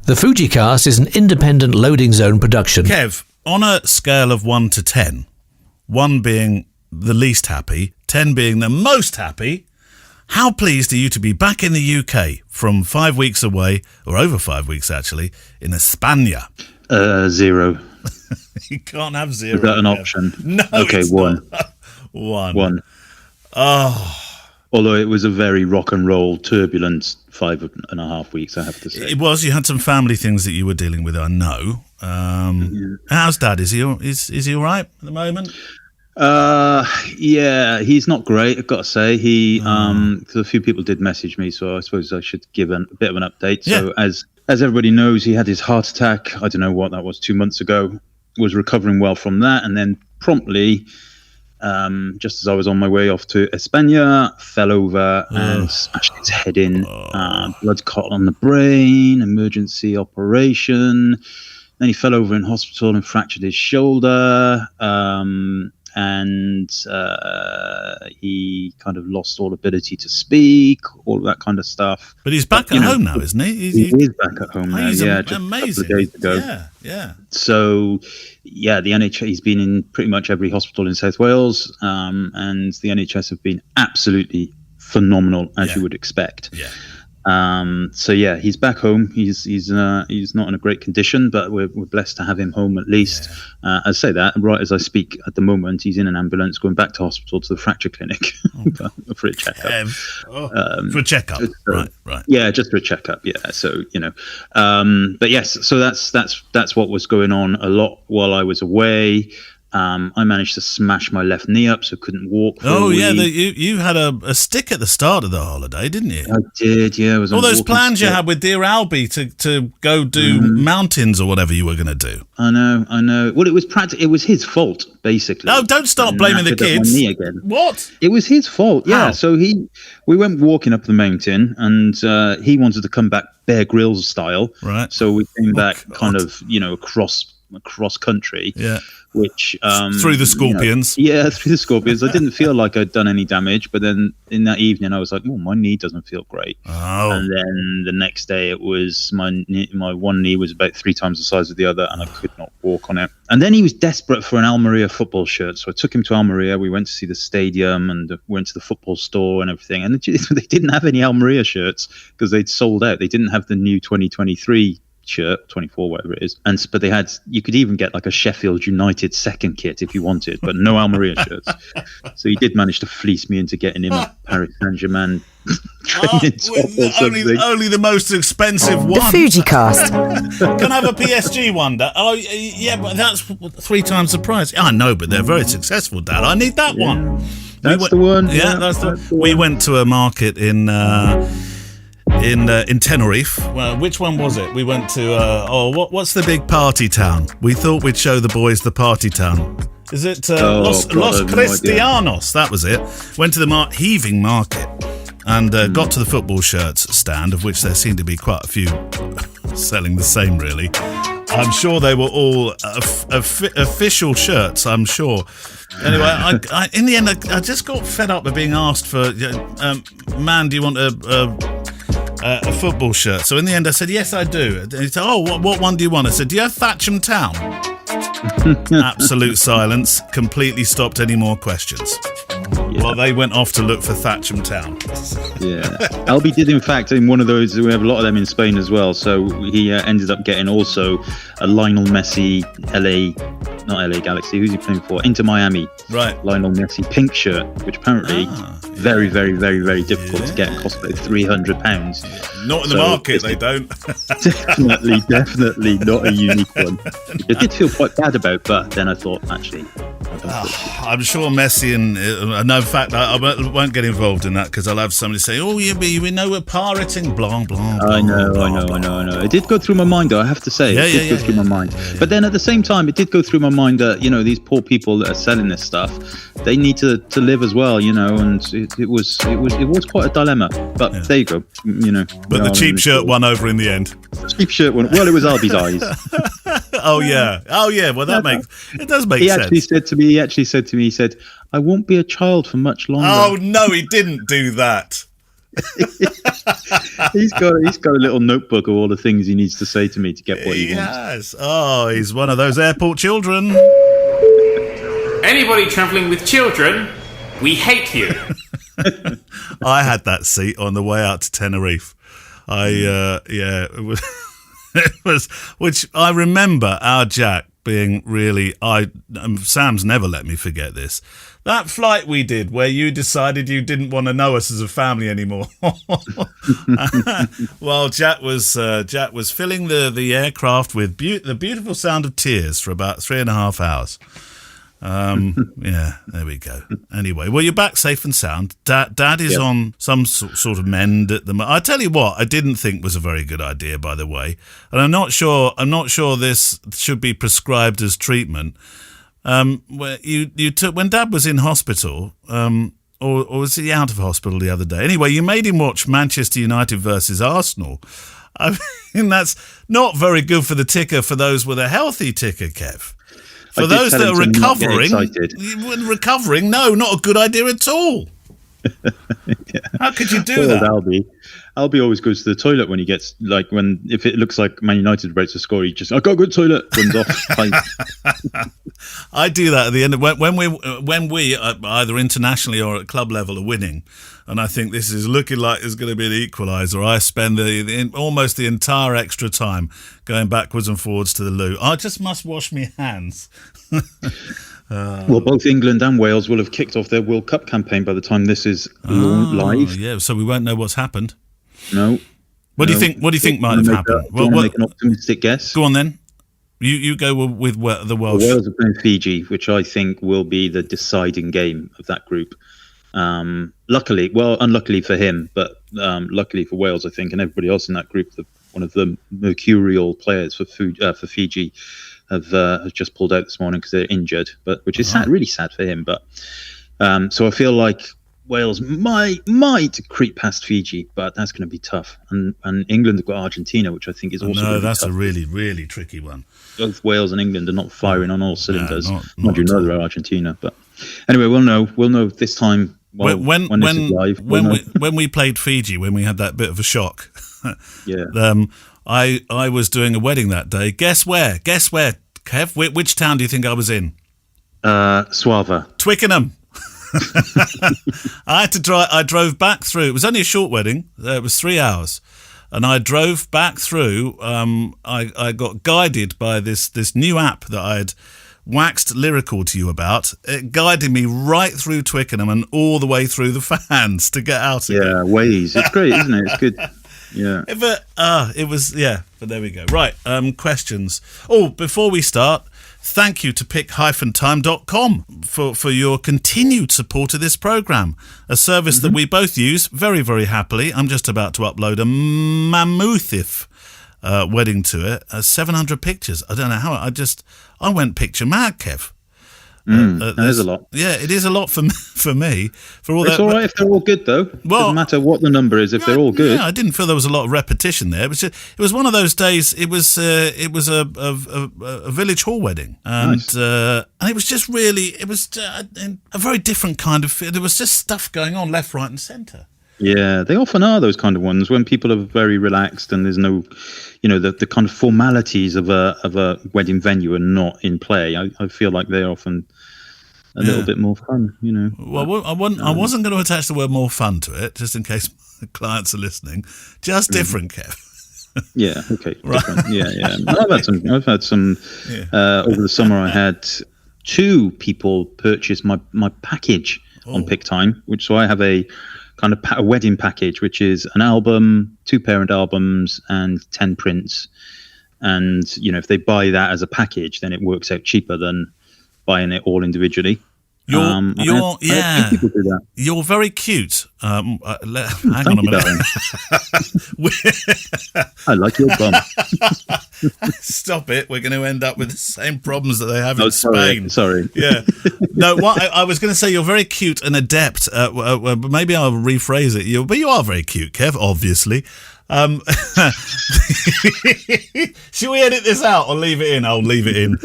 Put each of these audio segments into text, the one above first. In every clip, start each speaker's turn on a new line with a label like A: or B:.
A: The FujiCast is an independent loading zone production.
B: Kev, on a scale of 1 to 10, 1 being the least happy, 10 being the most happy, how pleased are you to be back in the UK from 5 weeks away, or over 5 weeks actually, in España?
C: 0.
B: You can't have 0.
C: Is that an option?
B: No.
C: Okay, 1.
B: 1.
C: Oh. Although it was a very rock and roll, turbulent 5.5 weeks, I have to say.
B: It was. You had some family things that you were dealing with, I know. How's Dad? Is he all right at the moment?
C: Yeah, he's not great, I've got to say. Because a few people did message me, so I suppose I should give a bit of an update. So as everybody knows, he had his heart attack, I don't know what that was, 2 months ago, was recovering well from that, and then promptly, just as I was on my way off to España, fell over and smashed his head in. Blood clot on the brain, emergency operation. Then he fell over in hospital and fractured his shoulder. And he kind of lost all ability to speak, all of that kind of stuff.
B: But he's back at home now, isn't he?
C: He is back at home now, just
B: amazing.
C: a couple of days ago.
B: Yeah.
C: So, the NHS, he's been in pretty much every hospital in South Wales, and the NHS have been absolutely phenomenal, as you would expect.
B: Yeah.
C: He's back home. He's not in a great condition, but we're blessed to have him home at least. I say that right as I speak at the moment. He's in an ambulance going back to hospital to the fracture clinic for a checkup.
B: For a checkup, right.
C: Yeah, just for a checkup. Yeah, so but yes, so that's what was going on a lot while I was away. I managed to smash my left knee up, so couldn't walk.
B: You had a stick at the start of the holiday, didn't you?
C: I did, yeah.
B: All those plans you had with dear Albie to go do mountains or whatever you were going to do.
C: I know. Well, it was it was his fault, basically.
B: No, don't start blaming the kids.
C: My knee again.
B: What?
C: It was his fault. Yeah.
B: How?
C: So we went walking up the mountain, and he wanted to come back Bear Grylls style.
B: Right.
C: So we came back kind of across country.
B: Yeah.
C: Which
B: through the scorpions.
C: Through the scorpions. I didn't feel like I'd done any damage, but then in that evening I was like, my knee doesn't feel great.
B: Oh.
C: And then the next day it was my one knee was about 3 times the size of the other, and I could not walk on it. And then he was desperate for an Almeria football shirt, so I took him to Almeria. We went to see the stadium and went to the football store and everything, and they didn't have any Almeria shirts because they'd sold out. They didn't have the new 2023 shirt, 24, whatever it is, but they had, you could even get like a Sheffield United second kit if you wanted, but no Almeria shirts. So he did manage to fleece me into getting him a Paris Saint-Germain training top or something.
B: Only the most expensive one.
D: The FujiCast.
B: Can I have a PSG one, Dad? Oh, yeah, but that's 3 times the price. I know, but they're very successful, Dad. I need that one.
C: That's the one.
B: Yeah, that's the one. We went to a market in Tenerife. Well, which one was it? We went to what's the big party town? We thought we'd show the boys the party town. Is it Los Cristianos? That was it. Went to the heaving market and got to the football shirts stand, of which there seemed to be quite a few selling the same, really. I'm sure they were all official shirts, I'm sure. Anyway, I in the end, I just got fed up with being asked for, man, do you want a football shirt? So in the end I said, yes I do. And he said, what one do you want? I said, do you have Thatcham Town? Absolute silence. Completely stopped any more questions. Well, they went off to look for Thatcham Town.
C: Yeah. Albie did, in fact, in one of those, we have a lot of them in Spain as well, so he ended up getting also a Lionel Messi not LA Galaxy, who's he playing for? Inter Miami.
B: Right.
C: Lionel Messi pink shirt, which apparently very, very, very, very difficult to get. It costs about £300.
B: Not in the market, they don't.
C: definitely not a unique one. It did feel quite bad about, but then I thought, actually,
B: I'm sure Messi and no, in fact, I won't get involved in that because I'll have somebody say, "Oh, yeah, we know we're pirating." Blah blah.
C: I know. It did go through my mind, though. I have to say, it did go through my mind. But then at the same time, it did go through my mind that these poor people that are selling this stuff, they need to live as well, and it was quite a dilemma. But there you go,
B: But the cheap shirt won over in the end.
C: Cheap shirt won. Well, it was Albie's eyes.
B: Oh yeah. Well, it does make sense.
C: He actually said to me, he said, "I won't be a child for much longer."
B: Oh no, he didn't do that.
C: He's got a little notebook of all the things he needs to say to me to get what he wants.
B: Yes. Oh, he's one of those airport children.
E: Anybody travelling with children, we hate you.
B: I had that seat on the way out to Tenerife. It was, which I remember our Jack being really, Sam's never let me forget this. That flight we did where you decided you didn't want to know us as a family anymore. Well, Jack was filling the aircraft with the beautiful sound of tears for about 3.5 hours. Yeah, there we go. Anyway, well, you're back safe and sound. Dad is on some sort of mend at the moment. I tell you what, I didn't think was a very good idea, by the way, and I'm not sure this should be prescribed as treatment. Where you took when Dad was in hospital, or was he out of hospital the other day? Anyway, you made him watch Manchester United versus Arsenal. I mean, that's not very good for the ticker for those with a healthy ticker, Kev. For those that are recovering, no, not a good idea at all.
C: Yeah.
B: How could you do that?
C: Albie always goes to the toilet when he gets if it looks like Man United about to score, he just I gotta go to the toilet, runs off.
B: I do that at the end of when we either internationally or at club level are winning, and I think this is looking like it's going to be an equaliser. I spend almost the entire extra time going backwards and forwards to the loo. I just must wash my hands.
C: Well, both England and Wales will have kicked off their World Cup campaign by the time this is live.
B: Yeah, so we won't know what's happened.
C: No.
B: What do you think? What do you think might have happened?
C: Make an optimistic guess?
B: Go on then. You go with the Welsh.
C: Wales are playing Fiji, which I think will be the deciding game of that group. Unluckily for him, but luckily for Wales, I think, and everybody else in that group, one of the mercurial players for Fiji have just pulled out this morning because they're injured, which is sad, really sad for him. But so I feel like Wales might creep past Fiji, but that's going to be tough. And England have got Argentina, which I think is also
B: no, that's
C: tough.
B: A really, really tricky one.
C: Both Wales and England are not firing on all cylinders.
B: Not
C: you know they're Argentina, but anyway, we'll know this time. When this is live,
B: when we played Fiji, when we had that bit of a shock.
C: Yeah.
B: I was doing a wedding that day. Guess where, Kev? Which town do you think I was in?
C: Suava.
B: Twickenham. I drove back through. It was only a short wedding. It was 3 hours. And I drove back through. I got guided by this new app that I had waxed lyrical to you about. It guided me right through Twickenham and all the way through the fans to get out again.
C: Yeah, Waze. It's great, isn't it? It's good. Yeah.
B: But there we go. Right, questions. Oh, before we start, thank you to pick-time.com for your continued support of this programme, a service that we both use very, very happily. I'm just about to upload a mammothif wedding to it, 700 pictures. I don't know how, I went picture mad, Kev.
C: That is a lot.
B: Yeah, it is a lot for me. For all
C: it's
B: that,
C: all right if they're all good, though.
B: Well,
C: doesn't matter what the number is if they're all good.
B: Yeah, I didn't feel there was a lot of repetition there. It was one of those days. It was a village hall wedding, and it was just really a very different kind of. There was just stuff going on left, right, and centre.
C: Yeah, they often are those kind of ones when people are very relaxed and there's no, the kind of formalities of a wedding venue are not in play. I feel like they're often a little bit more fun,
B: Well, I wasn't going to attach the word more fun to it, just in case clients are listening. Just different, Kev.
C: Yeah. Okay. Right. Different. Yeah. I've had some. Over the summer, I had 2 people purchase my package on PickTime, so I have a kind of a wedding package, which is an album, 2 parent albums, and 10 prints. And if they buy that as a package, then it works out cheaper than buying it all individually.
B: You're
C: people do that.
B: You're very cute. Hang
C: on
B: a minute.
C: I like your bum.
B: Stop it. We're going to end up with the same problems that they have in Spain.
C: Sorry.
B: Yeah. No, I was going to say you're very cute and adept. Maybe I'll rephrase it. But you are very cute, Kev, obviously. Should we edit this out or leave it in? I'll leave it in.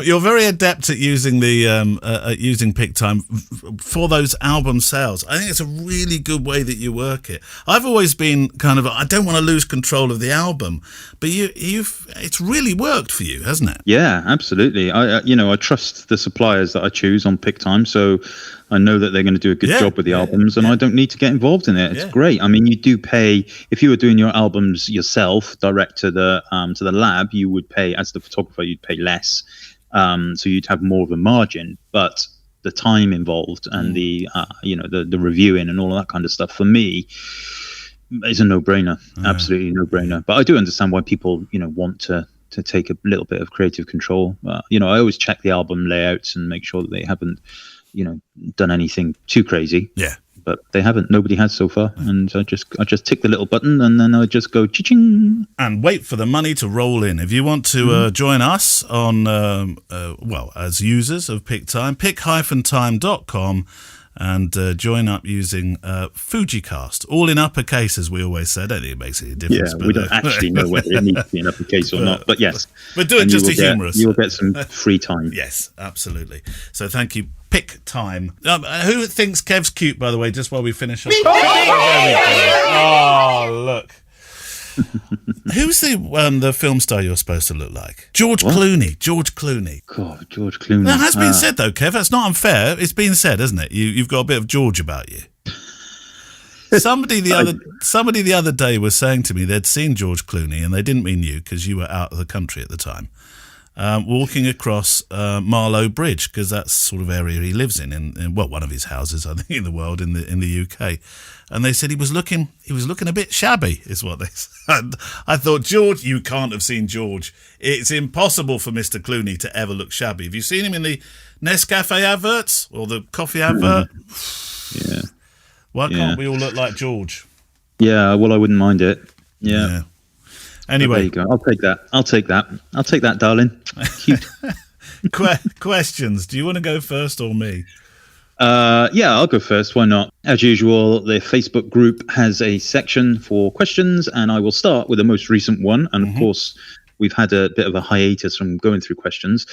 B: You're very adept at using using PickTime for those album sales. I think it's a really good way that you work it. I've always been kind of, I don't want to lose control of the album, but it's really worked for you, hasn't it?
C: Yeah, absolutely. I trust the suppliers that I choose on PickTime, so I know that they're going to do a good job with the albums, and I don't need to get involved in it. It's great. I mean, you do pay if you were doing your albums yourself, direct to the lab. You would pay, as the photographer, you'd pay less, so you'd have more of a margin. But the time involved and the reviewing and all of that kind of stuff for me is a no-brainer. Absolutely no-brainer. But I do understand why people want to take a little bit of creative control. I always check the album layouts and make sure that they haven't done anything too crazy.
B: Yeah.
C: But they haven't. Nobody has so far. And I just tick the little button and then I just go cha-ching.
B: And wait for the money to roll in. If you want to join us on, as users of PickTime, pick-time.com and join up using FujiCast. All in uppercase, as we always said. I think it makes any difference.
C: Yeah, we don't actually know whether it needs to be in uppercase or not. But yes.
B: But do it just to humorous.
C: You'll get some free time.
B: Yes, absolutely. So thank you. PickTime. Who thinks Kev's cute, by the way, just while we finish up? Oh, look. Who's the film star you're supposed to look like? George Clooney.
C: God, George Clooney.
B: That has been said, though, Kev. That's not unfair. It's been said, hasn't it? You've got a bit of George about you. Somebody the other day was saying to me they'd seen George Clooney, and they didn't mean you because you were out of the country at the time. Walking across Marlow Bridge, because that's sort of area he lives in one of his houses, I think, in the world, in the UK. And they said he was looking a bit shabby, is what they said. I thought, George, you can't have seen George. It's impossible for Mr. Clooney to ever look shabby. Have you seen him in the Nescafe adverts or the coffee advert?
C: Yeah.
B: Why can't we all look like George?
C: Yeah, well, I wouldn't mind it. Yeah.
B: Anyway,
C: there you go. I'll take that, darling. Cute.
B: Questions. Do you want to go first or me?
C: Yeah, I'll go first. Why not? As usual, the Facebook group has a section for questions, and I will start with the most recent one. And of course, we've had a bit of a hiatus from going through questions.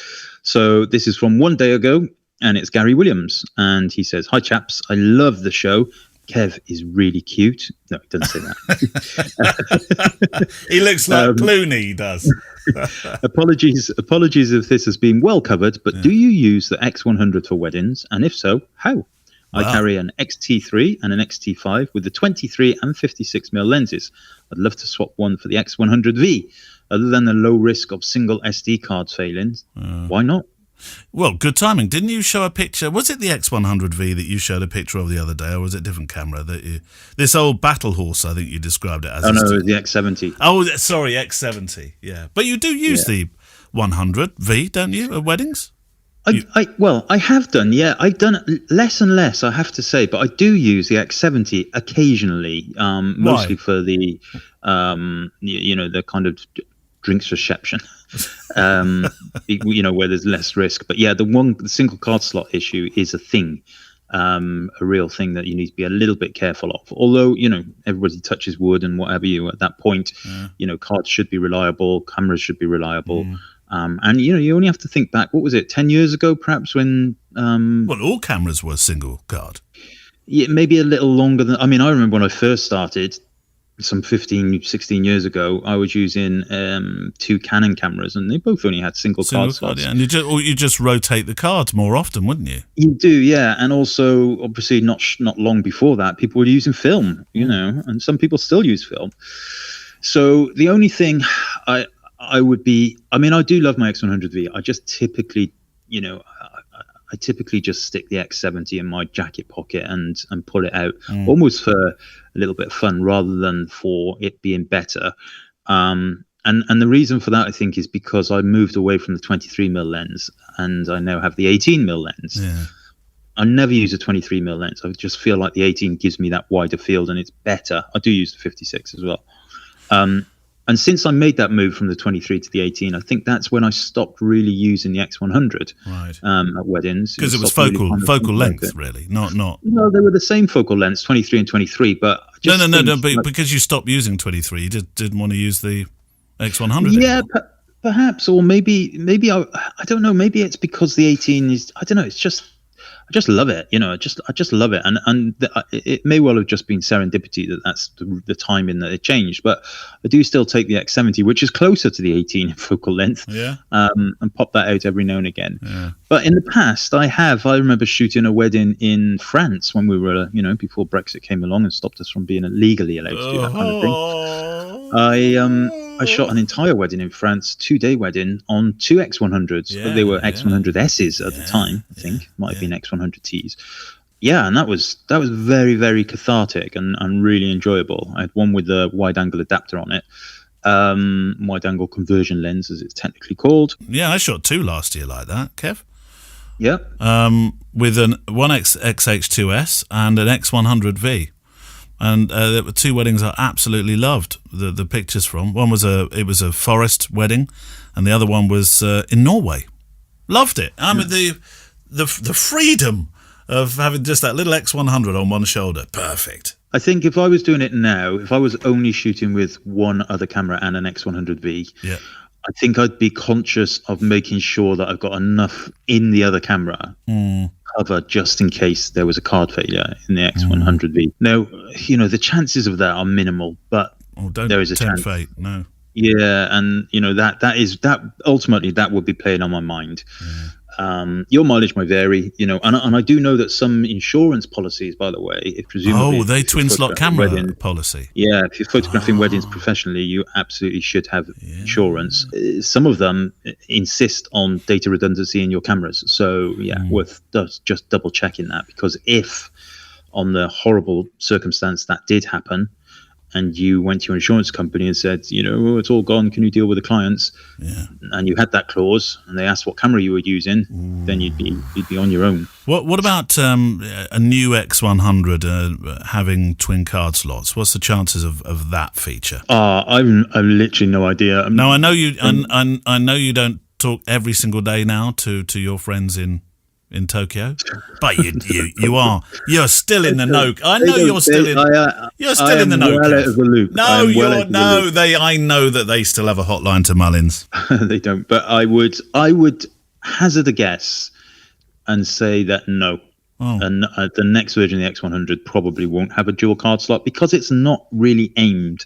C: So this is from 1 day ago, and it's Gary Williams. And he says, "Hi, chaps. I love the show. Kev is really cute." No, he doesn't say that.
B: He looks like Clooney, he does.
C: Apologies if this has been well covered, but do you use the X100 for weddings? And if so, how? Wow. I carry an XT3 and an XT5 with the 23 and 56mm lenses. I'd love to swap one for the X100V. Other than the low risk of single SD cards failing, why not?
B: Well, good timing. Didn't you show a picture? Was it the X100V that you showed a picture of the other day, or was it a different camera? This old battle horse, I think you described it as.
C: Oh, no, it was the X70.
B: Oh, sorry, X70. Yeah. But you do use the 100V, don't you, at weddings?
C: I have done, yeah. I've done less and less, I have to say, but I do use the X70 occasionally, mostly for the, the kind of drinks reception. Where there's less risk. But yeah, the single card slot issue is a thing, a real thing that you need to be a little bit careful of. Although, everybody touches wood and whatever at that point, cards should be reliable, cameras should be reliable. And you only have to think back, what was it, 10 years ago perhaps, when
B: all cameras were single card.
C: Yeah, maybe a little longer than, I remember when I first started some 15, 16 years ago, I was using 2 Canon cameras, and they both only had single card slots.
B: Yeah. And you just rotate the cards more often, wouldn't you?
C: You do, yeah. And also, obviously, not long before that, people were using film, and some people still use film. So the only thing I would be, I do love my X100V. I just typically, I typically just stick the X70 in my jacket pocket and pull it out, almost for a little bit of fun rather than for it being better. And the reason for that, I think, is because I moved away from the 23mm lens and I now have the 18mm lens. Yeah. I never use a 23mm lens. I just feel like the 18 gives me that wider field and it's better. I do use the 56 as well. And And since I made that move from the 23 to the 18, I think that's when I stopped really using the X100 at weddings.
B: Because it was focal length, really, not.
C: No, they were the same focal lengths, 23 and 23. But
B: no. But because you stopped using 23, you didn't want to use the X100.
C: Yeah, perhaps, or maybe I don't know. Maybe it's because the 18 is. I don't know. It's just. I just love it, I just love it, and it may well have just been serendipity that's the timing that it changed. But I do still take the X70, which is closer to the 18 in focal length, and pop that out every now and again. Yeah. But in the past, I remember shooting a wedding in France when we were, before Brexit came along and stopped us from being legally allowed to do that kind of thing. I shot an entire wedding in France, 2-day wedding on 2 X100s. Yeah, they were X100Ss at the time, I think. Might have been X100Ts. Yeah, and that was very, very cathartic and really enjoyable. I had one with a wide-angle adapter on it. Wide-angle conversion lens, as it's technically called.
B: Yeah, I shot 2 last year like that, Kev.
C: Yeah.
B: With an 1XH2S and an X100V. And there were 2 weddings I absolutely loved the pictures from. One was it was a forest wedding, and the other one was in Norway. Loved it. I mean the freedom of having just that little X100 on one shoulder. Perfect.
C: I think if I was doing it now, if I was only shooting with one other camera and an X100V, I think I'd be conscious of making sure that I've got enough in the other camera cover just in case there was a card failure in the X100V. Now, the chances of that are minimal, but there is a chance.
B: Fate, no.
C: Yeah, and that ultimately that would be playing on my mind. Yeah. Your mileage may vary, and I do know that some insurance policies, by the way, if presumably
B: they twin slot camera policy.
C: Yeah, if you're photographing weddings professionally, you absolutely should have insurance. Some of them insist on data redundancy in your cameras, so worth just double checking that, because if on the horrible circumstance that did happen, and you went to your insurance company and said, it's all gone, can you deal with the clients? Yeah. And you had that clause, and they asked what camera you were using, then you'd be on your own.
B: What about a new X100 having twin card slots? What's the chances of that feature?
C: I've literally no idea.
B: No, I know you. I know you don't talk every single day now to your friends in Tokyo, but you're still in the know. I know you're still in. You're still in the know.
C: Well out of the loop.
B: No, you're no. I know that they still have a hotline to Mullins.
C: They don't, but I would hazard a guess and say that no. And the next version of the X100 probably won't have a dual card slot, because it's not really aimed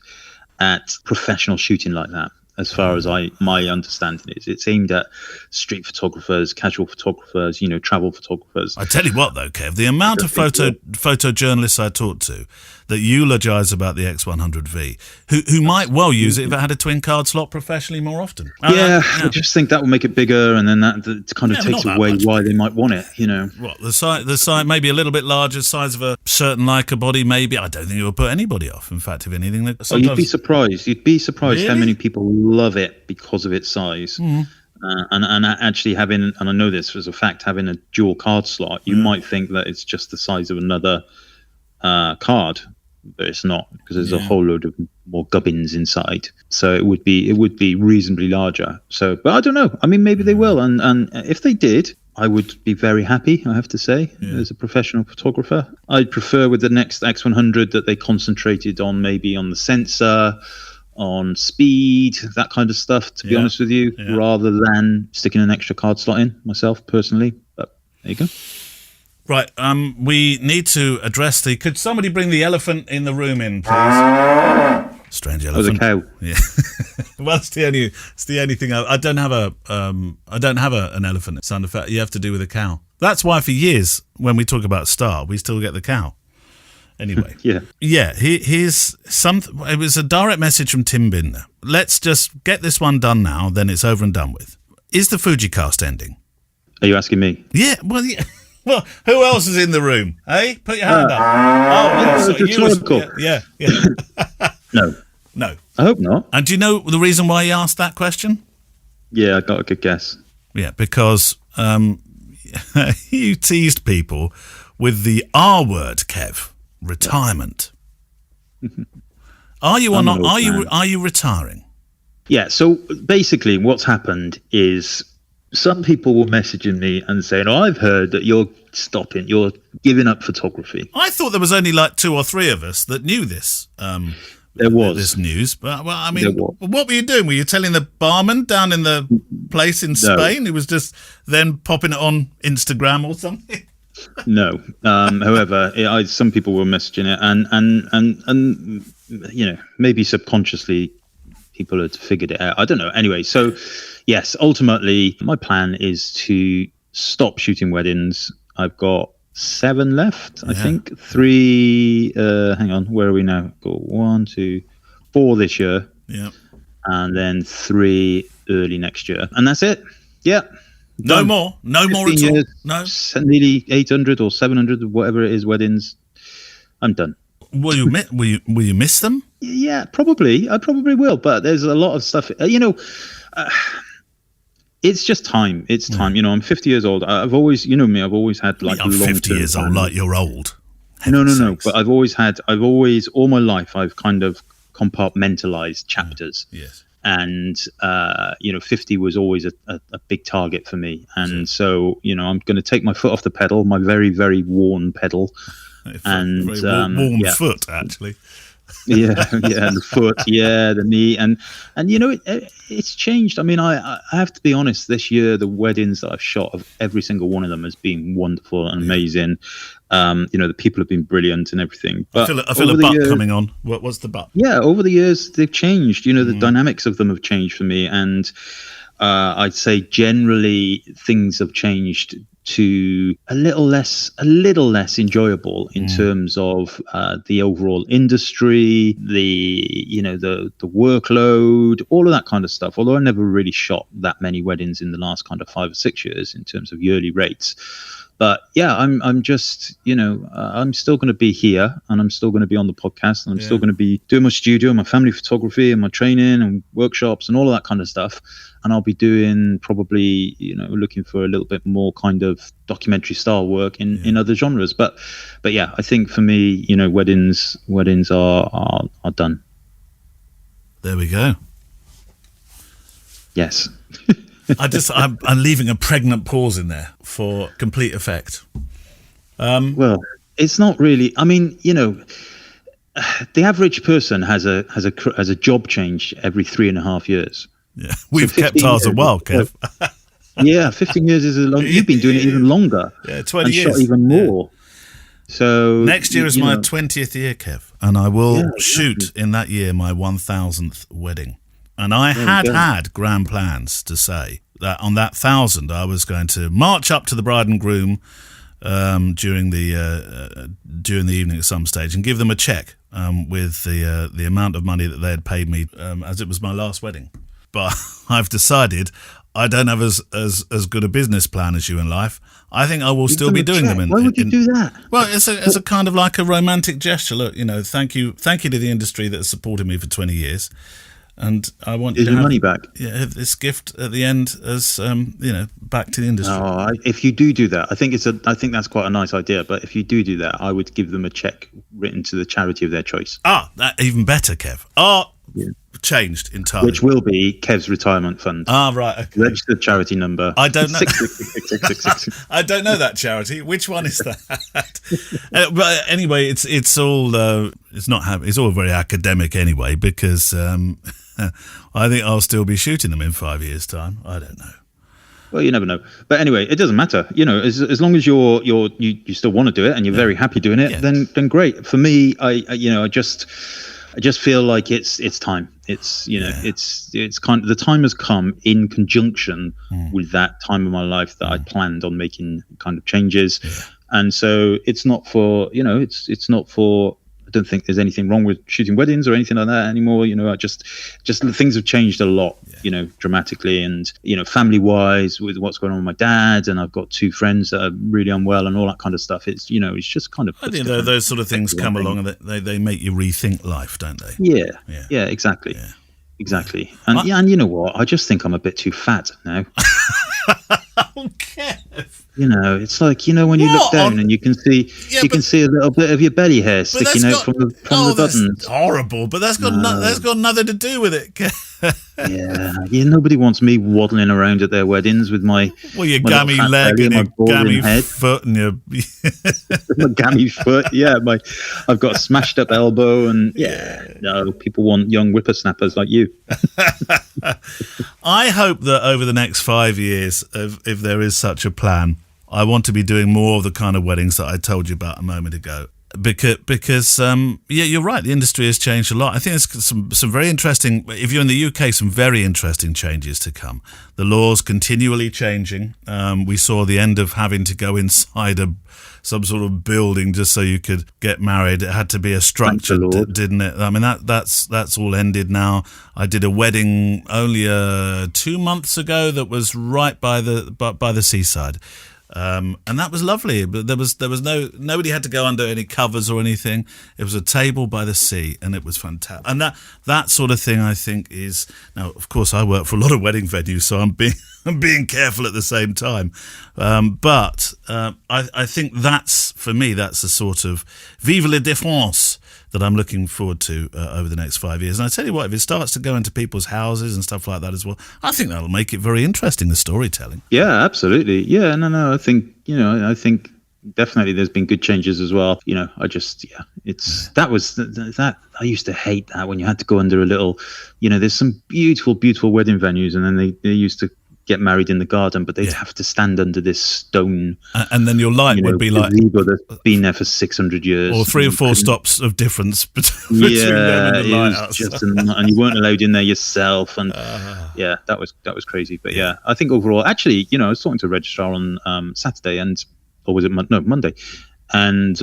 C: at professional shooting like that. As far as my understanding is, it's aimed at street photographers, casual photographers, travel photographers.
B: I tell you what, though, Kev, the amount of photojournalists I talk to that eulogise about the X100V, who might well use it if it had a twin card slot professionally more often.
C: I just think that will make it bigger, and then that kind of takes away why they might want it.
B: What, the size maybe a little bit larger, size of a certain Leica body, maybe. I don't think it would put anybody off. In fact, if anything,
C: you'd be surprised. You'd be surprised how many people love it because of its size. And actually having, and I know this as a fact, having a dual card slot, you might think that it's just the size of another card, but it's not, because there's a whole load of more gubbins inside. So it would be reasonably larger. So, but I don't know. I mean, maybe they will, and if they did, I would be very happy, I have to say, as a professional photographer. I'd prefer with the next X100 that they concentrated on maybe on the sensor, on speed, that kind of stuff, to be honest with you, rather than sticking an extra card slot in, myself personally. But there you go.
B: Right, we need to address could somebody bring the elephant in the room in, please? Strange elephant.
C: Oh, the cow.
B: Yeah. Well, it's the only thing I don't have an elephant sound effect. You have to do with a cow. That's why for years when we talk about Star, we still get the cow. Anyway. Here's something. It was a direct message from Tim Binder. Let's just get this one done now, then it's over and done with. Is the FujiCast ending?
C: Are you asking me?
B: Yeah, well, yeah. Well, who else is in the room? Hey, put your hand up. Yeah. No.
C: I hope not.
B: And do you know the reason why he asked that question?
C: Yeah, I got a good guess.
B: Yeah, because you teased people with the R word, Kev. Retirement. Are you or not? Are you retiring?
C: Yeah, so basically what's happened is some people were messaging me and saying, I've heard that you're giving up photography.
B: I thought there was only like 2 or 3 of us that knew this.
C: There was.
B: This news. But, well, I mean, what were you doing? Were you telling the barman down in the place in Spain who was just then popping it on Instagram or something?
C: No. However, some people were messaging it and maybe subconsciously people had figured it out. I don't know. Anyway, so yes, ultimately my plan is to stop shooting weddings. I've got 7 left, I think. 3, hang on, where are we now? Got 1, 2, 4 this year. Yeah. And then 3 early next year. And that's it. Yeah.
B: No more at all. No.
C: Nearly 800 or 700, whatever it is, weddings. I'm done.
B: Will you miss them?
C: Yeah, probably. I probably will. But there's a lot of stuff. It's just time. It's time. I'm 50 years old. I've always, me. I've always had like.
B: I'm 50 years old. Like you're old.
C: No. But I've always all my life I've kind of compartmentalized chapters.
B: Yes.
C: And 50 was always a big target for me. And so I'm going to take my foot off the pedal, my very, very worn pedal. And
B: warm foot, actually.
C: And the foot, the knee, and it's changed. I mean, I have to be honest. This year, the weddings that I've shot of every single one of them has been wonderful and amazing. The people have been brilliant and everything. But
B: I feel a butt coming on. What's the butt?
C: Yeah, over the years they've changed. The dynamics of them have changed for me, and I'd say generally things have changed to a little less enjoyable in terms of the overall industry, the workload, all of that kind of stuff. Although I never really shot that many weddings in the last kind of 5 or 6 years in terms of yearly rates. But yeah, I'm just, I'm still going to be here and I'm still going to be on the podcast and I'm still going to be doing my studio and my family photography and my training and workshops and all of that kind of stuff. And I'll be doing probably, looking for a little bit more kind of documentary style work in other genres. But yeah, I think for me, weddings are done.
B: There we go.
C: Yes.
B: I'm leaving a pregnant pause in there for complete effect.
C: Well, it's not really. I mean, the average person has a job change every 3.5 years.
B: Yeah, we've kept ours a while, Kev.
C: Yeah, 15 years is a long. You've been doing it even longer.
B: Yeah, 20
C: and
B: years.
C: Shot even more. So
B: next year is my 20th year, Kev, and I will shoot in that year my 1000th wedding. And I had grand plans to say that on that 1000, I was going to march up to the bride and groom during the evening at some stage and give them a check with the amount of money that they had paid me as it was my last wedding. But I've decided I don't have as good a business plan as you in life. I think I will still be doing them.
C: Why would you do that?
B: Well, it's a kind of like a romantic gesture. Look, thank you to the industry that has supported me for 20 years. And I want you to have
C: money back.
B: Yeah, this gift at the end as back to the industry.
C: Oh, if you do that, I think that's quite a nice idea. But if you do that, I would give them a check written to the charity of their choice.
B: That even better, Kev. Changed entirely.
C: Which will be Kev's retirement fund.
B: Right. Okay.
C: Registered charity number.
B: I don't know. 666. I don't know that charity. Which one is that? But anyway, it's all it's all very academic anyway because I think I'll still be shooting them in 5 years' time. I don't know.
C: Well, you never know. But anyway, it doesn't matter. As long as you still want to do it and you're very happy doing it, then great. For me, I just feel like it's time. It's it's kind of the time has come in conjunction with that time of my life that I planned on making kind of changes, and so it's not for it's not for. I don't think there's anything wrong with shooting weddings or anything like that anymore. I just things have changed a lot, dramatically, and family wise with what's going on with my dad, and I've got 2 friends that are really unwell and all that kind of stuff. It's it's just kind of.
B: I think those sort of things come along and they make you rethink life, don't they?
C: Yeah, exactly. Yeah. Exactly. And and you know what? I just think I'm a bit too fat now.
B: Okay.
C: It's like when you look down and you can see see a little bit of your belly hair sticking out from the buttons.
B: That's horrible, but that's got nothing to do with it.
C: Yeah. Nobody wants me waddling around at their weddings with my
B: your
C: my
B: gammy
C: little fat
B: leg
C: belly
B: and
C: and
B: your
C: my balding
B: gammy
C: head.
B: foot and your.
C: My gammy foot. Yeah, I've got a smashed up elbow, and no, people want young whippersnappers like you.
B: I hope that over the next 5 years, if there is such a plan, I want to be doing more of the kind of weddings that I told you about a moment ago. Because you're right. The industry has changed a lot. I think there's some very interesting. If you're in the UK, some very interesting changes to come. The law's continually changing. We saw the end of having to go inside some sort of building just so you could get married. It had to be a structure, didn't it? I mean that's all ended now. I did a wedding only 2 months ago that was right by the seaside. And that was lovely, but there was nobody had to go under any covers or anything. It was a table by the sea, and it was fantastic. And that sort of thing, I think, is now. Of course, I work for a lot of wedding venues, so I'm being careful at the same time. But I think for me, that's a sort of vive la défense that I'm looking forward to over the next 5 years. And I tell you what, if it starts to go into people's houses and stuff like that as well, I think that'll make it very interesting, the storytelling.
C: Yeah, absolutely. Yeah, no. I think definitely there's been good changes as well. I used to hate that when you had to go under a little, there's some beautiful, beautiful wedding venues, and then they used to get married in the garden, but they'd have to stand under this stone,
B: and then your light would be like
C: that's been there for 600 years,
B: or 3 or 4 stops of difference between them and the lighthouse.
C: And you weren't allowed in there yourself, and that was crazy. But I think overall, actually, I was talking to a registrar on Saturday, or was it Monday, and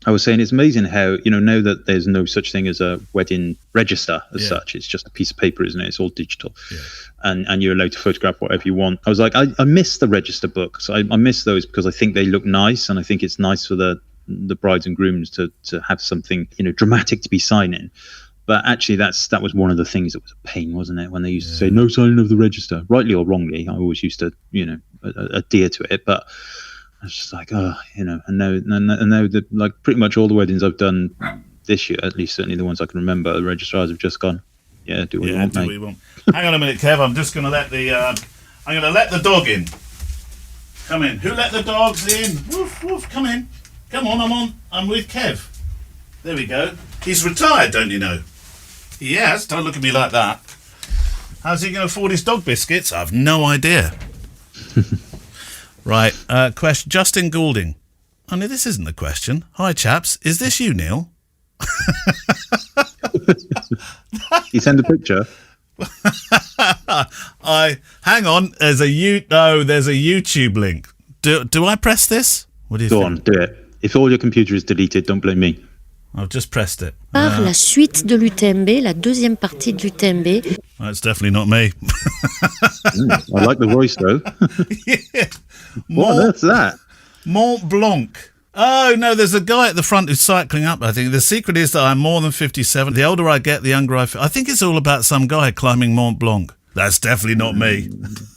C: I was saying it's amazing how, now that there's no such thing as a wedding register as such, it's just a piece of paper, isn't it? It's all digital. Yeah. And you're allowed to photograph whatever you want. I was like, I miss the register books. I miss those because I think they look nice, and I think it's nice for the brides and grooms to have something, dramatic to be signing. But actually, that was one of the things that was a pain, wasn't it? When they used to say, no signing of the register, rightly or wrongly. I always used to, adhere to it. But I was just like, and now that, like, pretty much all the weddings I've done this year, at least certainly the ones I can remember, the registrars have just gone, do what you want, mate. Want.
B: Hang on a minute, Kev. I'm just going to let the dog in. Come in. Who let the dogs in? Woof, woof. Come in. Come on. I'm with Kev. There we go. He's retired, don't you know? He has. Don't look at me like that. How's he going to afford his dog biscuits? I've no idea. Right, question. Justin Goulding. Oh, no, this isn't the question. Hi, chaps. Is this you, Neale?
C: You send a picture?
B: Hang on. There's a YouTube link. Do I press this? What do you think?
C: Go on, do it. If all your computer is deleted, don't blame me.
B: I've just pressed it.
F: Par la suite de l'UTMB, la deuxième partie de l'UTMB.
B: That's definitely not me.
C: I like the voice, though.
B: Yeah.
C: What's that?
B: Mont Blanc. Oh, no, there's a guy at the front who's cycling up, I think. The secret is that I'm more than 57. The older I get, the younger I feel. I think it's all about some guy climbing Mont Blanc. That's definitely not me.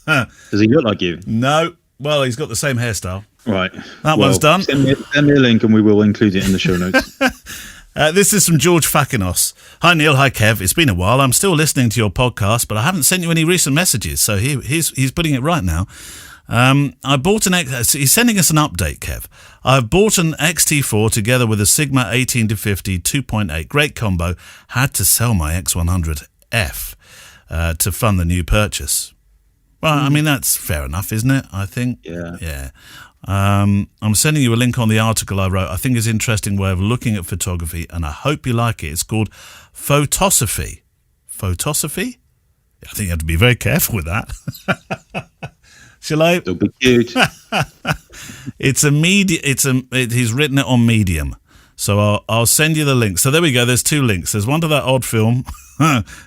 C: Does he look like you?
B: No. Well, he's got the same hairstyle.
C: Right.
B: That one's done.
C: Send me a link and we will include it in the show notes.
B: This is from George Fakinos. Hi, Neale. Hi, Kev. It's been a while. I'm still listening to your podcast, but I haven't sent you any recent messages, so he's putting it right now. I bought he's sending us an update, Kev. I've bought an XT4 together with a Sigma 18-50 2.8. Great combo. Had to sell my X100F to fund the new purchase. Well, I mean, that's fair enough, isn't it? I think. Yeah. I'm sending you a link on the article I wrote. I think it's an interesting way of looking at photography, and I hope you like it. It's called Photosophy. Photosophy? I think you have to be very careful with that. Shall I?
C: Don't be cute.
B: It's a he's written it on Medium. So I'll send you the link. So there we go. There's 2 links. There's one to that odd film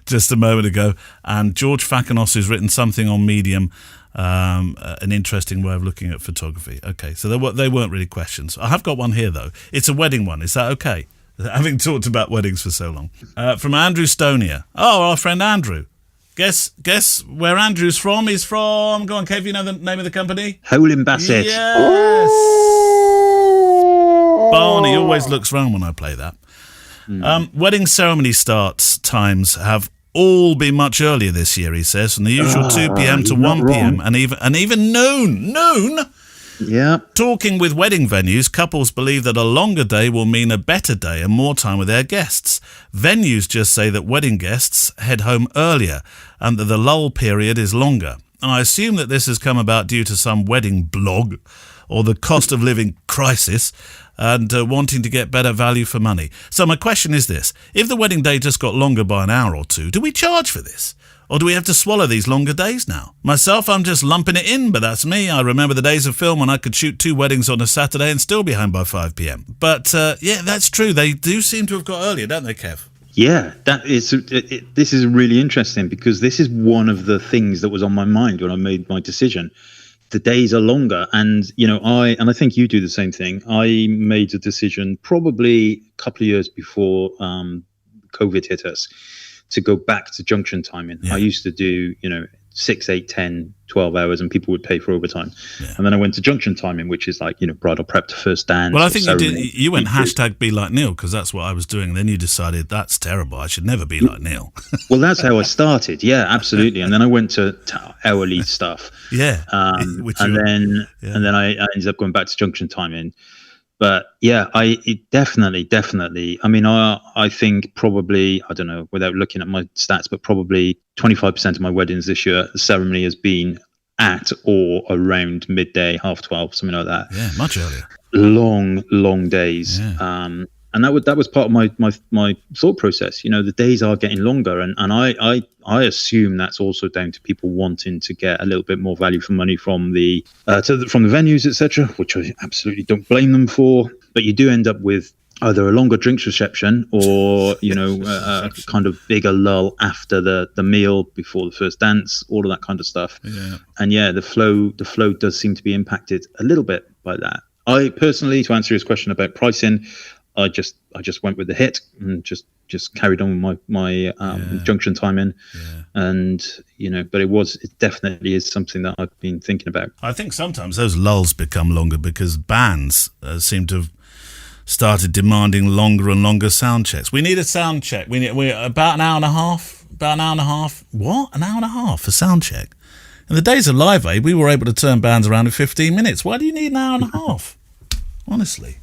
B: just a moment ago, and George Fakinos has written something on Medium, an interesting way of looking at photography. Okay, so they weren't really questions. I have got one here, though. It's a wedding one. Is that okay? Having talked about weddings for so long. From Andrew Stonia. Oh, our friend Andrew. Guess where Andrew's from? He's from... Go on, Kev, you know the name of the company?
C: Howling Bassett.
B: Yes! Barney always looks round when I play that. Wedding ceremony starts times have all be much earlier this year, he says, from the usual 2 p.m. to 1 p.m. and even noon. Noon?
C: Yeah.
B: Talking with wedding venues, couples believe that a longer day will mean a better day and more time with their guests. Venues just say that wedding guests head home earlier and that the lull period is longer. I assume that this has come about due to some wedding blog or the cost of living crisis and wanting to get better value for money. So my question is this. If the wedding day just got longer by an hour or two, do we charge for this? Or do we have to swallow these longer days now? Myself, I'm just lumping it in, but that's me. I remember the days of film when I could shoot 2 weddings on a Saturday and still be home by 5 p.m. But, yeah, that's true. They do seem to have got earlier, don't they, Kev?
C: Yeah, this is really interesting because this is one of the things that was on my mind when I made my decision. The days are longer, and I think you do the same thing. I made a decision probably a couple of years before COVID hit us to go back to junction timing. Yeah. I used to do 6, 8, 10, 12 hours, and people would pay for overtime. Yeah. And then I went to junction timing, which is like bridal prep to first dance.
B: Well, I think you went hashtag be like Neale, because that's what I was doing. And then you decided that's terrible. I should never be like Neale.
C: Well, that's how I started. Yeah, absolutely. And then I went to hourly stuff.
B: Yeah.
C: And then I ended up going back to junction timing. But yeah, definitely. I mean, I think probably, I don't know, without looking at my stats, but probably 25% of my weddings this year, the ceremony has been at or around midday, 12:30, something like that.
B: Yeah, much earlier.
C: Long days. Yeah. And that was part of my thought process. The days are getting longer, and I assume that's also down to people wanting to get a little bit more value for money from the venues, etc., which I absolutely don't blame them for. But you do end up with either a longer drinks reception or a kind of bigger lull after the meal before the first dance, all of that kind of stuff.
B: Yeah.
C: And yeah, the flow does seem to be impacted a little bit by that. I personally, to answer his question about pricing, I just went with the hit and just carried on with my junction timing. Yeah. And but it definitely is something that I've been thinking about.
B: I think sometimes those lulls become longer because bands seem to have started demanding longer and longer sound checks. We need a sound check. We're about an hour and a half. What? An hour and a half for sound check? In the days of Live Aid, we were able to turn bands around in 15 minutes. Why do you need an hour and a half? Honestly.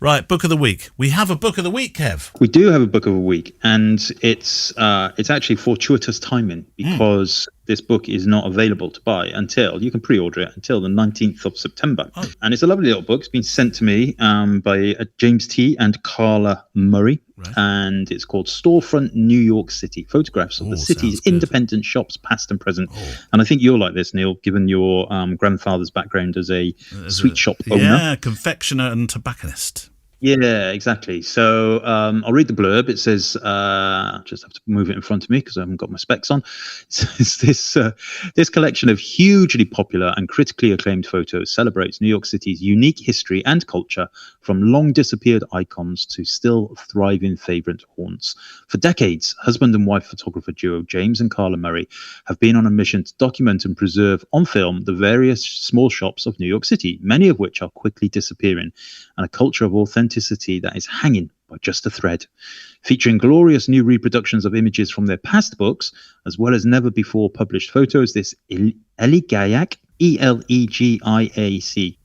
B: Right, book of the week. We have a book of the week, Kev.
C: We do have a book of the week, and it's actually fortuitous timing because this book is not available to buy until you can pre-order it until the 19th of September. Oh. And it's a lovely little book. It's been sent to me by James and Karla Murray, right. And it's called Storefront New York City: Photographs of the city's independent shops, past and present. Oh. And I think you'll like this, Neale, given your grandfather's background as a sweet shop owner.
B: Yeah, confectioner and tobacconist.
C: Yeah, exactly. So I'll read the blurb. It says, just have to move it in front of me because I haven't got my specs on. It says, this collection of hugely popular and critically acclaimed photos celebrates New York City's unique history and culture, from long disappeared icons to still thriving favorite haunts. For decades, husband and wife photographer duo James and Karla Murray have been on a mission to document and preserve on film the various small shops of New York City, many of which are quickly disappearing, and a culture of authenticity that is hanging by just a thread. Featuring glorious new reproductions of images from their past books, as well as never before published photos, this Elegiac, Elegiac.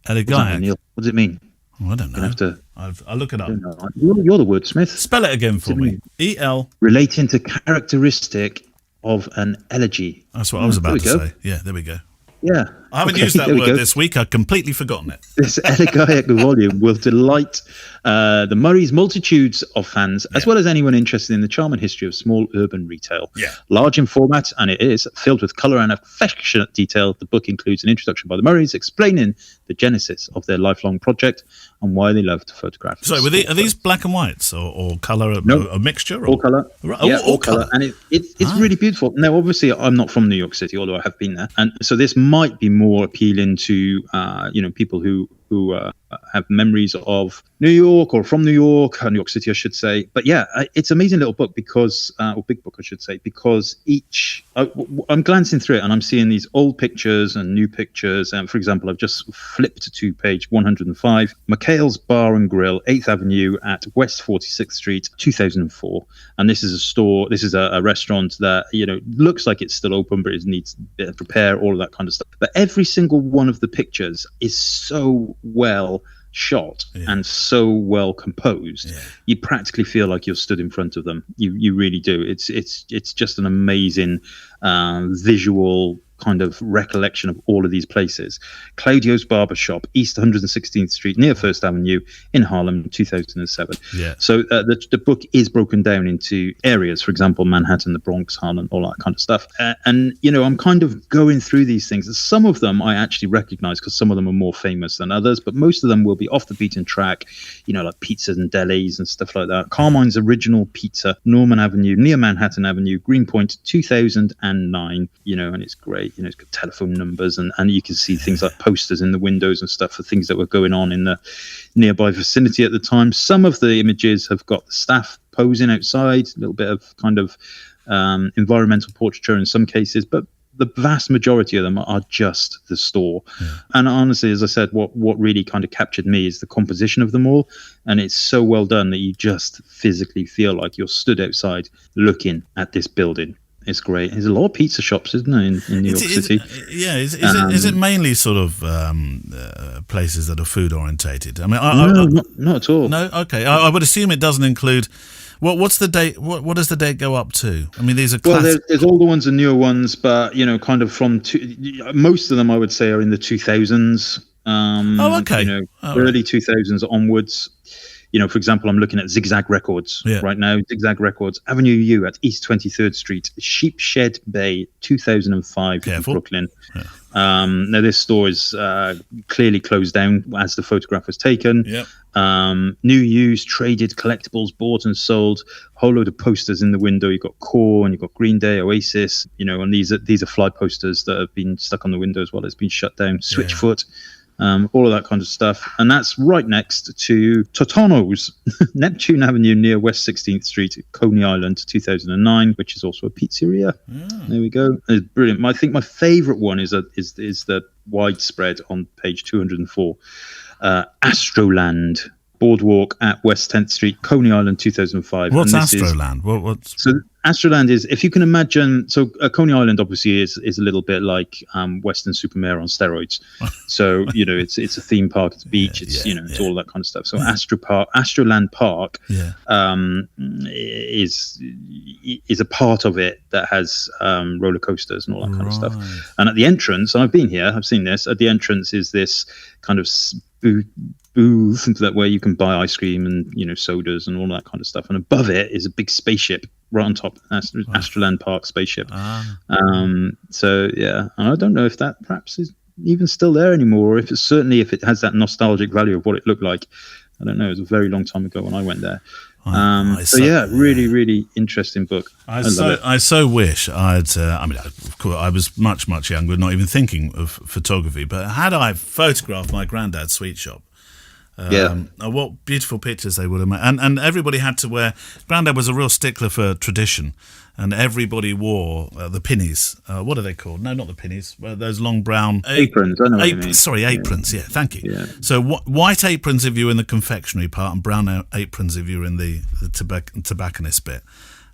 B: Elegiac.
C: What does it mean?
B: Oh, I don't know. I'll look it up.
C: You're the wordsmith.
B: Spell it again for me. E-L.
C: Relating to characteristic of an elegy.
B: That's what I was about to say. Yeah, there we go.
C: Yeah.
B: I haven't used that word this week. I've completely forgotten it.
C: This elegiac volume will delight the Murray's multitudes of fans, as well as anyone interested in the charm and history of small urban retail.
B: Yeah.
C: Large in format, and it is filled with colour and affectionate detail. The book includes an introduction by the Murrays explaining the genesis of their lifelong project and why they love to photograph.
B: So, are these black and whites or colour,
C: no,
B: a mixture?
C: All colour.
B: Yeah,
C: all colour. And it's really beautiful. Now, obviously, I'm not from New York City, although I have been there. And so this might be more appealing to people who who have memories of New York or from New York City, I should say. But yeah, it's an amazing little book because, or big book, I should say, because I'm glancing through it and I'm seeing these old pictures and new pictures. And for example, I've just flipped to page 105, McHale's Bar and Grill, 8th Avenue at West 46th Street, 2004. And this is a store, this is a restaurant that, looks like it's still open, but it needs a bit of repair, all of that kind of stuff. But every single one of the pictures is so well shot and so well composed. You practically feel like you're stood in front of them. You really do. It's just an amazing visual kind of recollection of all of these places. Claudio's Barbershop, East 116th Street, near First Avenue in Harlem, 2007. Yeah. So the book is broken down into areas, for example, Manhattan, the Bronx, Harlem, all that kind of stuff. And I'm kind of going through these things. Some of them I actually recognize because some of them are more famous than others, but most of them will be off the beaten track, like pizzas and delis and stuff like that. Carmine's Original Pizza, Norman Avenue, near Manhattan Avenue, Greenpoint, 2009, and it's great. It's got telephone numbers and you can see things like posters in the windows and stuff for things that were going on in the nearby vicinity at the time. Some of the images have got the staff posing outside, a little bit of kind of environmental portraiture in some cases, but the vast majority of them are just the store. And honestly, as I said, what really kind of captured me is the composition of them all. And it's so well done that you just physically feel like you're stood outside looking at this building. It's great. There's a lot of pizza shops, isn't there, in New York City?
B: Is it mainly sort of places that are food orientated? I mean,
C: no, not at all.
B: No, okay. I would assume it doesn't include. What's the date? What does the date go up to? I mean, these are
C: there's older ones and newer ones, but kind of from most of them I would say are in the 2000s.
B: Okay.
C: Early 2000s onwards. For example, I'm looking at Zigzag Records right now. Zigzag Records, Avenue U at East 23rd Street, Sheepshed Bay, 2005 in Brooklyn. Yeah. Now, this store is clearly closed down as the photograph was taken.
B: Yep.
C: New, used, traded, collectibles, bought and sold. Whole load of posters in the window. You've got Korn, you've got Green Day, Oasis. And these are fly posters that have been stuck on the windows while it's been shut down. Switchfoot. All of that kind of stuff. And that's right next to Totano's, Neptune Avenue near West 16th Street, Coney Island, 2009, which is also a pizzeria. There we go. It's brilliant. I think my favorite one is the widespread on page 204. Astroland, Boardwalk at West 10th Street, Coney Island, 2005.
B: What's Astroland?
C: So Astroland is, if you can imagine, so Coney Island obviously is a little bit like Western Supermare on steroids. So it's a theme park, it's a beach, it's all that kind of stuff. So Astroland Park is a part of it that has roller coasters and all that kind of stuff. And at the entrance, and I've been here, I've seen this. At the entrance is this kind of booth that where you can buy ice cream and sodas and all that kind of stuff. And above it is a big spaceship right on top, Astroland Park spaceship. So yeah, and I don't know if that perhaps is even still there anymore, or if it has that nostalgic value of what it looked like. I don't know. It was a very long time ago when I went there. Really, really interesting book.
B: I so wish I'd. Of course, I was much younger, not even thinking of photography. But had I photographed my granddad's sweet shop, what beautiful pictures they would have made. And everybody had to wear. Granddad was a real stickler for tradition, and everybody wore the pinnies. What are they called? No, not the pinnies. Those long brown
C: aprons. I know what you mean.
B: Sorry, aprons. Yeah, thank you. Yeah. So white aprons if you're in the confectionery part, and brown aprons if you're in the tobacconist bit.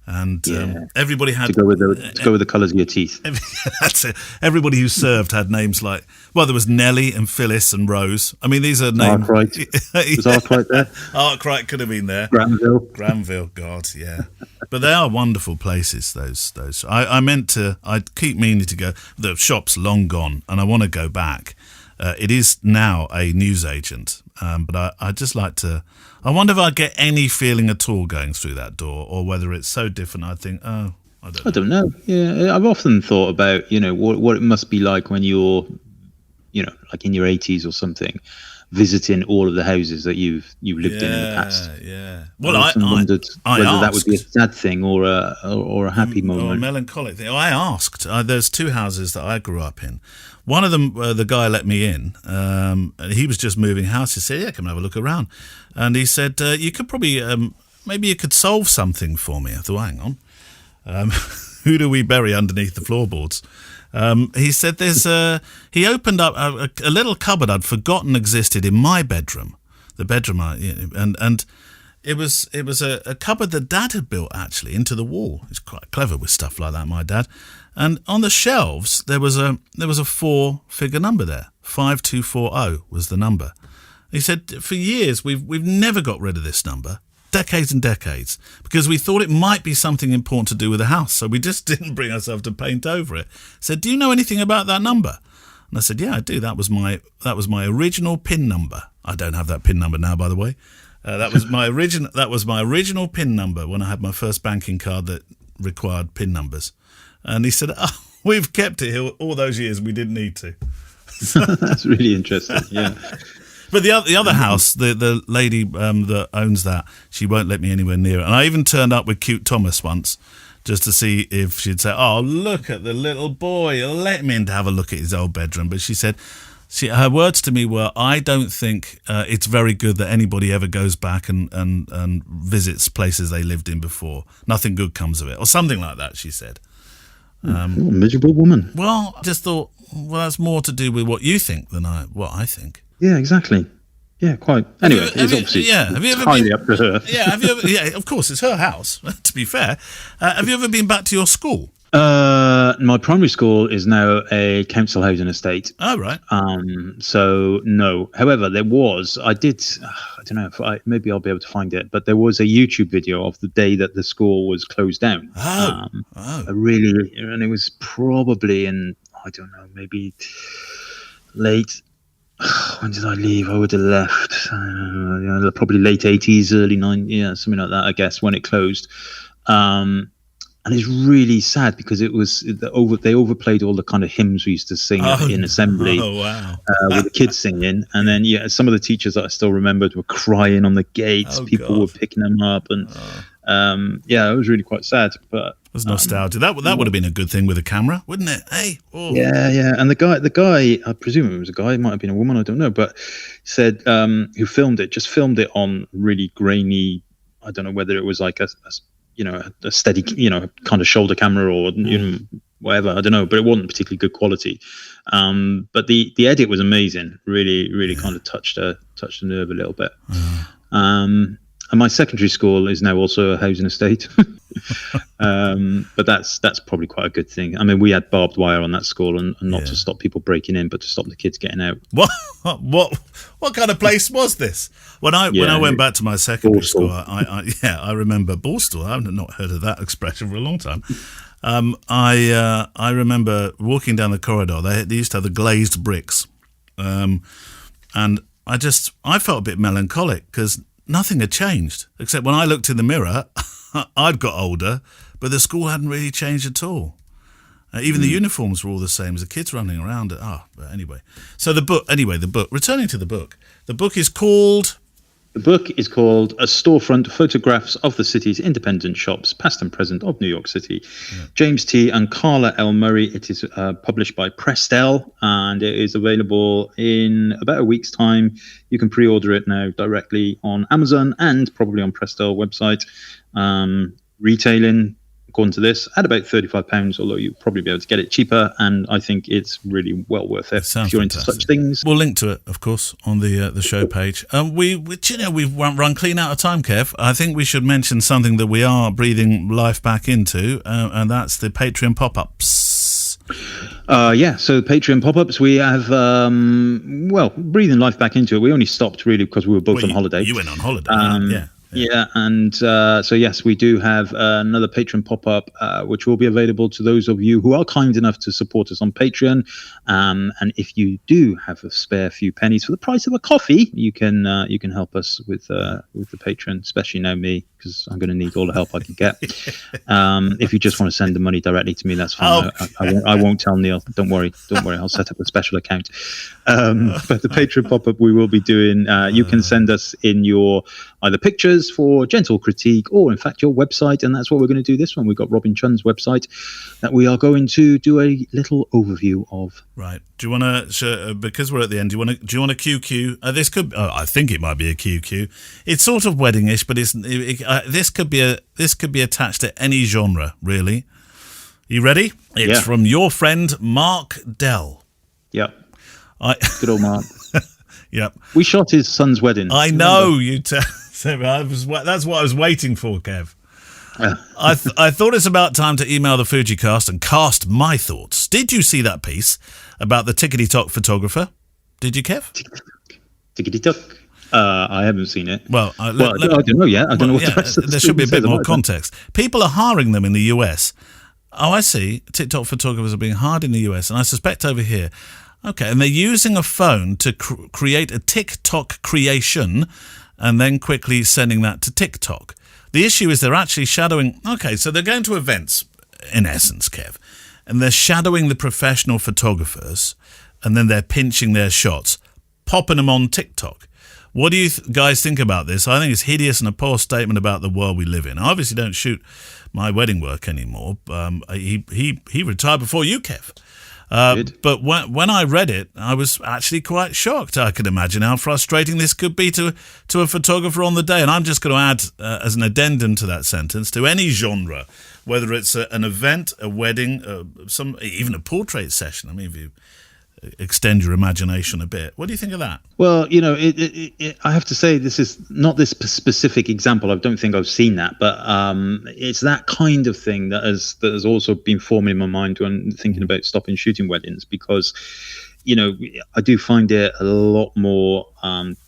B: And everybody had
C: to go with the colours of your teeth.
B: That's it. Everybody who served had names like, there was Nellie and Phyllis and Rose. I mean, these are names.
C: Arkwright. Was Arkwright there?
B: Arkwright could have been there. Granville, God, yeah. But they are wonderful places. Those. I'd keep meaning to go. The shop's long gone, and I want to go back. It is now a newsagent, but I just like to. I wonder if I get any feeling at all going through that door, or whether it's so different. I think, I don't know.
C: Yeah, I've often thought about what it must be like when you're, like in your 80s or something, visiting all of the houses that you've lived in the past.
B: Yeah. Well,
C: I wondered whether that would be a sad thing or a happy moment.
B: Or a melancholic thing. I asked. There's 2 houses that I grew up in. One of them, the guy let me in. And he was just moving house. He said, "Yeah, come and have a look around." And he said, "You could probably, maybe you could solve something for me." I thought, hang on. Who do we bury underneath the floorboards? He said he opened up a little cupboard I'd forgotten existed in my bedroom, the bedroom, and it was a cupboard that Dad had built actually into the wall. He's quite clever with stuff like that, my dad. And on the shelves there was a 4-figure number there. 5240 was the number. He said for years we've never got rid of this number. Decades and decades, because we thought it might be something important to do with the house, so we just didn't bring ourselves to paint over it. Said, "Do you know anything about that number?" And I said, "Yeah, I do. That was my original PIN number. I don't have that PIN number now, by the way. That was my original PIN number when I had my first banking card that required PIN numbers." And he said, "Oh, we've kept it here all those years. We didn't need to."
C: That's really interesting. Yeah.
B: But the other house, the lady that owns that, she won't let me anywhere near it. And I even turned up with cute Thomas once, just to see if she'd say, "Oh, look at the little boy. Let me in to have a look at his old bedroom." But she said, her words to me were, "I don't think it's very good that anybody ever goes back and visits places they lived in before. Nothing good comes of it," or something like that, she said.
C: Miserable woman.
B: Well, I just thought, well, that's more to do with what you think than what I think.
C: Yeah, exactly. Yeah, quite. Anyway, it's obviously highly up to her.
B: Yeah, have you ever? Yeah, of course, it's her house. To be fair, have you ever been back to your school?
C: My primary school is now a council housing estate.
B: Oh, right.
C: So no. However, there was. I don't know if maybe I'll be able to find it, but there was a YouTube video of the day that the school was closed down. And it was probably in, I don't know, maybe late. When did I leave? I would have left probably late 80s, early 90s, something like that, I guess, when it closed. And it's really sad because it was they overplayed all the kind of hymns we used to sing in assembly.
B: Oh, wow.
C: With the kids singing. And then, some of the teachers that I still remembered were crying on the gates. People were picking them up. And it was really quite sad. But
B: it was nostalgia. That would have been a good thing with a camera, wouldn't it? Hey, oh.
C: Yeah. And the guy, I presume it was a guy, it might have been a woman, I don't know, but said who filmed it on really grainy. I don't know whether it was like a steady, kind of shoulder camera or whatever. I don't know, but it wasn't particularly good quality. But the edit was amazing. Really, really kind of touched the nerve a little bit. And my secondary school is now also a housing estate. But that's probably quite a good thing. I mean, we had barbed wire on that school, and not to stop people breaking in, but to stop the kids getting out.
B: What kind of place was this? When I went back to my secondary school, I remember Borstal. I've not heard of that expression for a long time. I remember walking down the corridor. They used to have the glazed bricks, and I felt a bit melancholic because nothing had changed, except when I looked in the mirror, I'd got older, but the school hadn't really changed at all. Even the uniforms were all the same as the kids running around. But anyway. So the book, returning to the book. The book is called...
C: The book is called A Storefront, Photographs of the City's Independent Shops, Past and Present of New York City. Yeah. James T. and Karla L. Murray. It is published by Prestel, and it is available in about a week's time. You can pre-order it now directly on Amazon and probably on Prestel website. Retailing, according to this, at about £35, although you'll probably be able to get it cheaper, and I think it's really well worth it if you're into such things.
B: We'll link to it, of course, on the show page. We've run clean out of time, Kev. I think we should mention something that we are breathing life back into, and that's the Patreon pop-ups.
C: So Patreon pop-ups, we have, breathing life back into it. We only stopped really because we were both on holiday.
B: You went on holiday,
C: Yeah, and so yes, we do have another Patreon pop-up, which will be available to those of you who are kind enough to support us on Patreon. And if you do have a spare few pennies for the price of a coffee, you can help us with the Patreon, especially now me, because because I'm going to need all the help I can get. If you just want to send the money directly to me, that's fine. I won't tell Neale. Don't worry. I'll set up a special account. But the Patreon pop-up we will be doing, you can send us in your either pictures for gentle critique or, in fact, your website. And that's what we're going to do this one. We've got Robin Chun's website that we are going to do a little overview of.
B: Right. Do you want to, because we're at the end, do you want a QQ? This could, I think it might be a QQ. It's sort of weddingish, but this could be attached to any genre, really. You ready? It's from your friend Mark Dell.
C: Yep. Good old Mark.
B: Yep.
C: We shot his son's wedding.
B: I know you. That's what I was waiting for, Kev. I thought it's about time to email the FujiCast and cast my thoughts. Did you see that piece about the Tikkety Tokk photographer? Did you, Kev?
C: Tikkety Tokk. I haven't seen it.
B: Well,
C: I don't know yet. I don't know what the rest of the
B: there should be a bit more
C: that.
B: context. People are hiring them in the US. Oh, I see. TikTok photographers are being hired in the US, and I suspect over here. Okay, and they're using a phone to create a TikTok creation and then quickly sending that to TikTok. The issue is they're actually shadowing... Okay, so they're going to events, in essence, Kev, and they're shadowing the professional photographers, and then they're pinching their shots, popping them on TikTok. What do you guys think about this? I think it's hideous and a poor statement about the world we live in. I obviously don't shoot my wedding work anymore. He retired before you, Kev. But when I read it, I was actually quite shocked. I could imagine how frustrating this could be to a photographer on the day. And I'm just going to add, as an addendum to that sentence, to any genre, whether it's an event, a wedding, even a portrait session. I mean, if you extend your imagination a bit. What do you think of that?
C: Well, I have to say this is not this specific example. I don't think I've seen that, but it's that kind of thing that has also been forming in my mind when thinking about stopping shooting weddings, because I do find it a lot more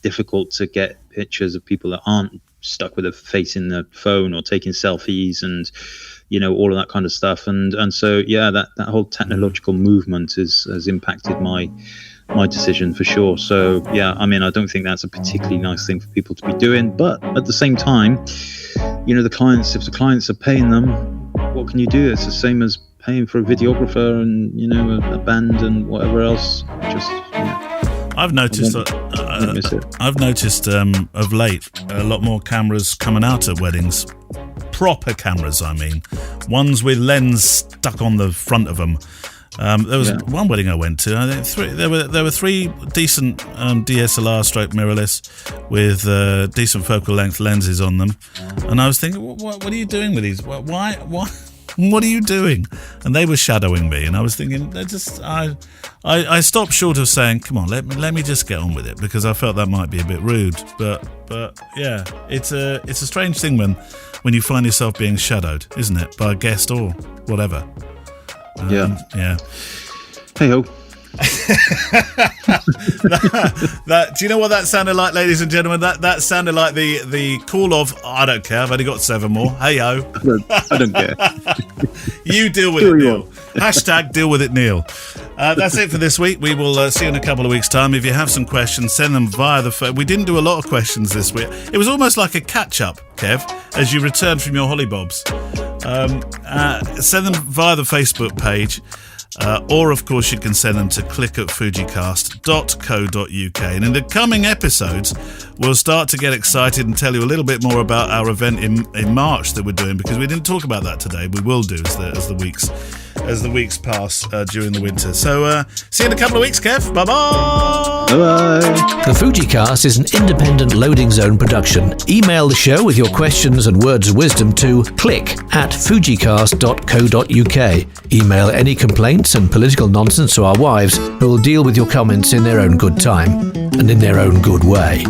C: difficult to get pictures of people that aren't stuck with a face in the phone or taking selfies and all of that kind of stuff, and so that whole technological movement has impacted my decision for sure. So I mean, I don't think that's a particularly nice thing for people to be doing, but at the same time, if the clients are paying them, what can you do? It's the same as paying for a videographer and a band and whatever else. Just
B: I've noticed of late a lot more cameras coming out at weddings. Proper cameras, I mean. Ones with lens stuck on the front of them. There was one wedding I went to. I think there were three decent DSLR / mirrorless with decent focal length lenses on them. And I was thinking, what are you doing with these? Why? What are you doing? And they were shadowing me, and I was thinking, I stopped short of saying, come on, let me just get on with it, because I felt that might be a bit rude. But yeah, it's a strange thing when you find yourself being shadowed, isn't it, by a guest or whatever.
C: Yeah. Hey ho.
B: Do you know what that sounded like, ladies and gentlemen? That sounded like the call of, I don't care, I've only got 7 more. Hey ho.
C: I don't care.
B: You deal with it, Neale. Hashtag deal with it, Neale. That's it for this week. We will see you in a couple of weeks' time. If you have some questions, send them via the phone. We didn't do a lot of questions this week. It was almost like a catch-up, Kev, as you returned from your hollybobs. Send them via the Facebook page. Or, of course, you can send them to click@fujicast.co.uk. And in the coming episodes, we'll start to get excited and tell you a little bit more about our event in March that we're doing, because we didn't talk about that today. We will do as the weeks pass during the winter. So, see you in a couple of weeks, Kev. Bye-bye.
C: Bye-bye.
A: The FujiCast is an independent Loading Zone production. Email the show with your questions and words of wisdom to click@fujicast.co.uk. Email any complaints and political nonsense to our wives, who will deal with your comments in their own good time and in their own good way.